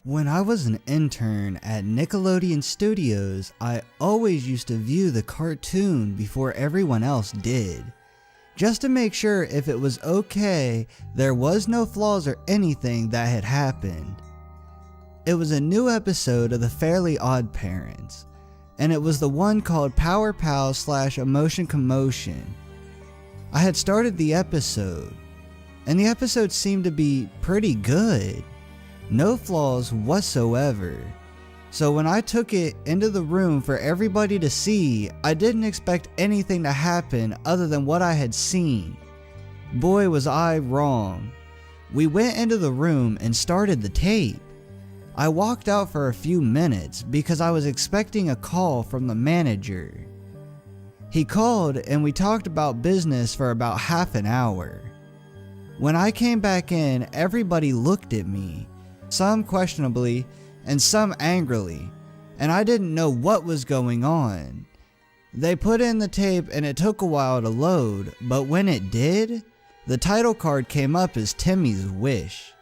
When I was an intern at Nickelodeon Studios, I always used to view the cartoon before everyone else did, just to make sure if it was okay, there was no flaws or anything that had happened. It was a new episode of the Fairly OddParents, and it was the one called Power Pal / Emotion Commotion. I had started the episode, and the episode seemed to be pretty good. No flaws whatsoever. So when I took it into the room for everybody to see, I didn't expect anything to happen other than what I had seen. Boy, was I wrong. We went into the room and started the tape. I walked out for a few minutes because I was expecting a call from the manager. He called and we talked about business for about half an hour. When I came back in, everybody looked at me. Some questionably, and some angrily, and I didn't know what was going on. They put in the tape and it took a while to load, but when it did, the title card came up as Timmy's Wish.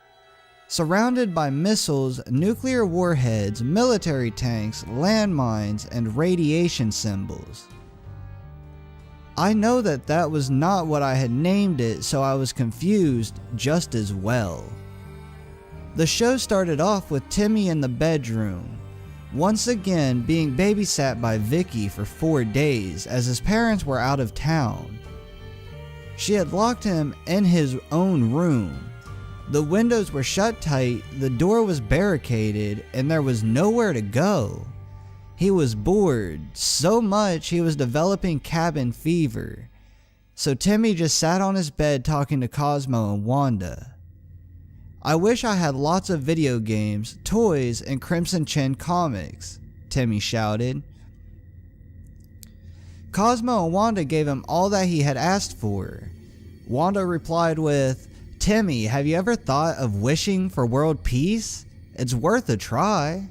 Surrounded by missiles, nuclear warheads, military tanks, landmines, and radiation symbols. I know that was not what I had named it, so I was confused just as well. The show started off with Timmy in the bedroom, once again being babysat by Vicky for 4 days as his parents were out of town. She had locked him in his own room. The windows were shut tight, the door was barricaded, and there was nowhere to go. He was bored, so much he was developing cabin fever. So Timmy just sat on his bed talking to Cosmo and Wanda. I wish I had lots of video games, toys, and Crimson Chin comics, Timmy shouted. Cosmo and Wanda gave him all that he had asked for. Wanda replied with, "Timmy, have you ever thought of wishing for world peace? It's worth a try."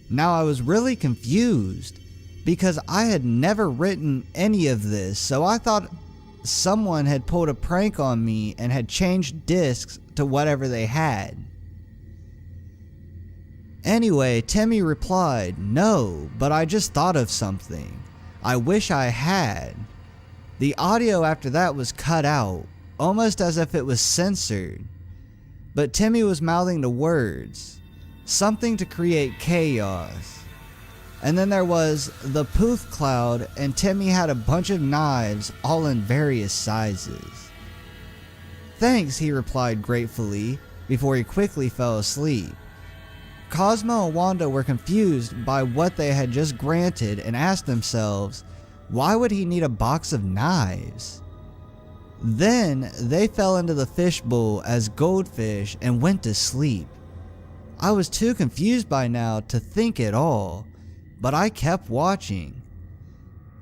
Now I was really confused, because I had never written any of this, so I thought someone had pulled a prank on me and had changed discs to whatever they had. Anyway, Timmy replied, "No, but I just thought of something. I wish I had." The audio after that was cut out, almost as if it was censored. But Timmy was mouthing the words, something to create chaos. And then there was the poof cloud, and Timmy had a bunch of knives, all in various sizes. "Thanks," he replied gratefully, before he quickly fell asleep. Cosmo and Wanda were confused by what they had just granted and asked themselves, why would he need a box of knives? Then they fell into the fishbowl as goldfish and went to sleep. I was too confused by now to think at all, but I kept watching.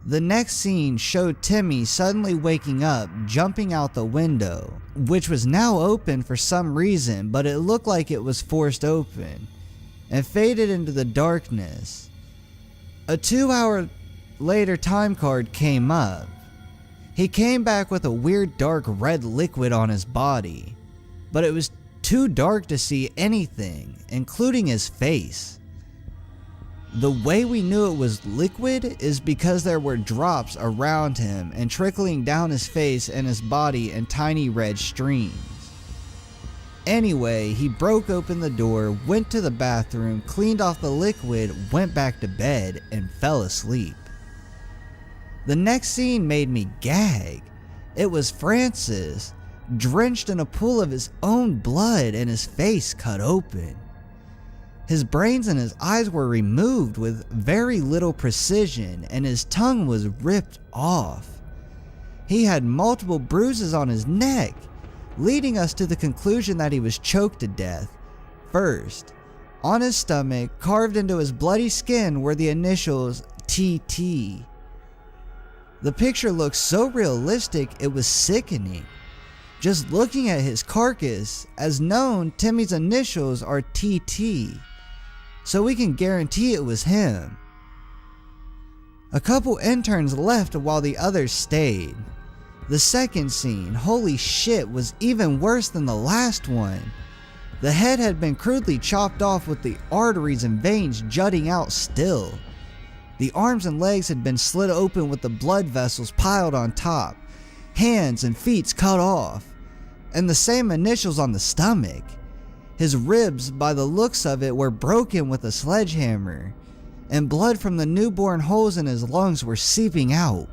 The next scene showed Timmy suddenly waking up, jumping out the window, which was now open for some reason, but it looked like it was forced open, and faded into the darkness. A 2-hour later time card came up. He came back with a weird dark red liquid on his body, but it was too dark to see anything, including his face. The way we knew it was liquid is because there were drops around him and trickling down his face and his body in tiny red streams. Anyway, he broke open the door, went to the bathroom, cleaned off the liquid, went back to bed, and fell asleep. The next scene made me gag. It was Francis, drenched in a pool of his own blood and his face cut open. His brains and his eyes were removed with very little precision, and his tongue was ripped off. He had multiple bruises on his neck, leading us to the conclusion that he was choked to death. First, on his stomach, carved into his bloody skin, were the initials TT. The picture looked so realistic it was sickening. Just looking at his carcass, as known, Timmy's initials are TT. so we can guarantee it was him. A couple interns left while the others stayed. The second scene, holy shit, was even worse than the last one. The head had been crudely chopped off with the arteries and veins jutting out still. The arms and legs had been slit open with the blood vessels piled on top, hands and feet cut off, and the same initials on the stomach. His ribs, by the looks of it, were broken with a sledgehammer, and blood from the newborn holes in his lungs were seeping out.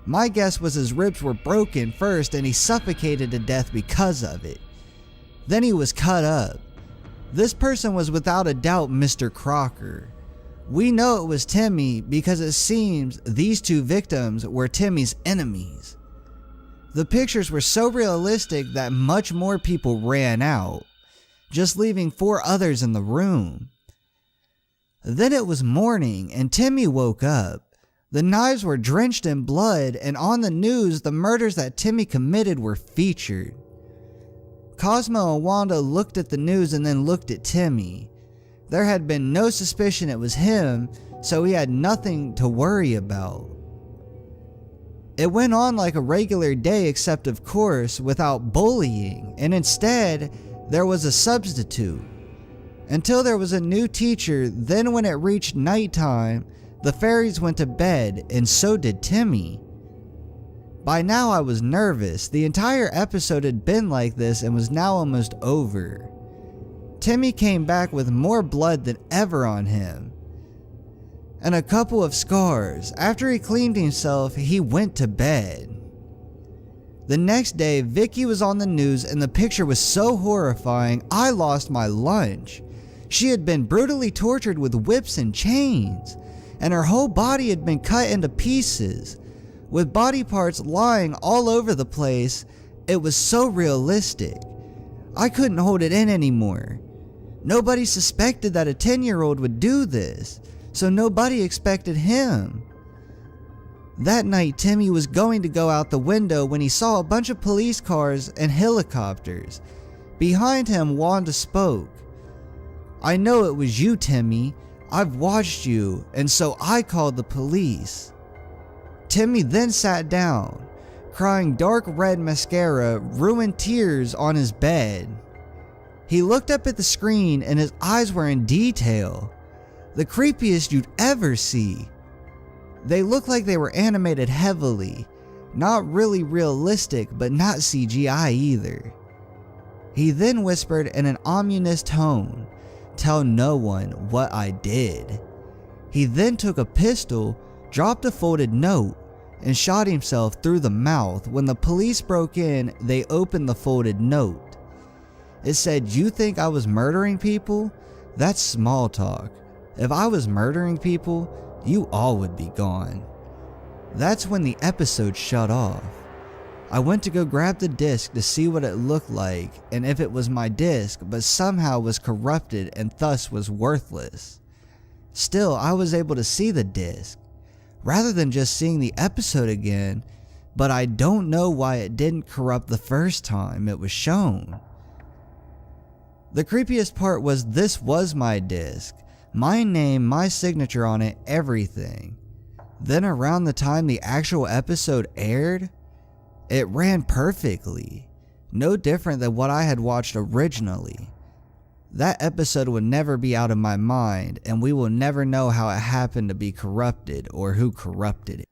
My guess was his ribs were broken first and he suffocated to death because of it. Then he was cut up. This person was without a doubt Mr. Crocker. We know it was Timmy because it seems these two victims were Timmy's enemies. The pictures were so realistic that much more people ran out, just leaving 4 others in the room. Then it was morning and Timmy woke up. The knives were drenched in blood, and on the news the murders that Timmy committed were featured. Cosmo and Wanda looked at the news and then looked at Timmy. There had been no suspicion it was him, so he had nothing to worry about. It went on like a regular day, except of course without bullying, and instead there was a substitute. Until there was a new teacher, then when it reached nighttime, the fairies went to bed, and so did Timmy. By now I was nervous. The entire episode had been like this and was now almost over. Timmy came back with more blood than ever on him, and a couple of scars. After he cleaned himself, he went to bed. The next day, Vicky was on the news and the picture was so horrifying, I lost my lunch. She had been brutally tortured with whips and chains, and her whole body had been cut into pieces, with body parts lying all over the place. It was so realistic. I couldn't hold it in anymore. Nobody suspected that a 10-year-old would do this, so nobody expected him. That night, Timmy was going to go out the window when he saw a bunch of police cars and helicopters. Behind him, Wanda spoke. "I know it was you, Timmy. I've watched you, and so I called the police." Timmy then sat down, crying dark red mascara, ruined tears on his bed. He looked up at the screen and his eyes were in detail. The creepiest you'd ever see. They looked like they were animated heavily, not really realistic, but not CGI either. He then whispered in an ominous tone, "Tell no one what I did." He then took a pistol, dropped a folded note, and shot himself through the mouth. When the police broke in, they opened the folded note. It said, "You think I was murdering people? That's small talk. If I was murdering people, you all would be gone." That's when the episode shut off. I went to go grab the disc to see what it looked like and if it was my disc, but somehow was corrupted and thus was worthless. Still, I was able to see the disc, rather than just seeing the episode again, but I don't know why it didn't corrupt the first time it was shown. The creepiest part was this was my disc. My name, my signature on it, everything. Then around the time the actual episode aired, it ran perfectly. No different than what I had watched originally. That episode would never be out of my mind, and we will never know how it happened to be corrupted or who corrupted it.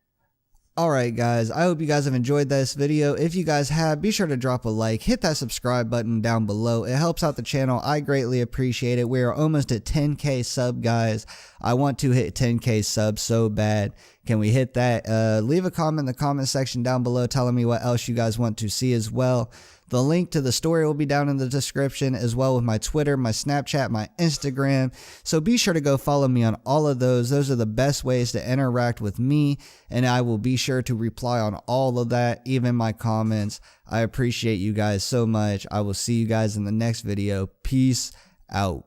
Alright guys, I hope you guys have enjoyed this video. If you guys have, be sure to drop a like, hit that subscribe button down below. It helps out the channel. I greatly appreciate it. We are almost at 10k sub, guys. I want to hit 10k subs so bad. Can we hit that? Leave a comment in the comment section down below telling me what else you guys want to see as well. The link to the story will be down in the description, as well with my Twitter, my Snapchat, my Instagram. So be sure to go follow me on all of those. Those are the best ways to interact with me, and I will be sure to reply on all of that, even my comments. I appreciate you guys so much. I will see you guys in the next video. Peace out.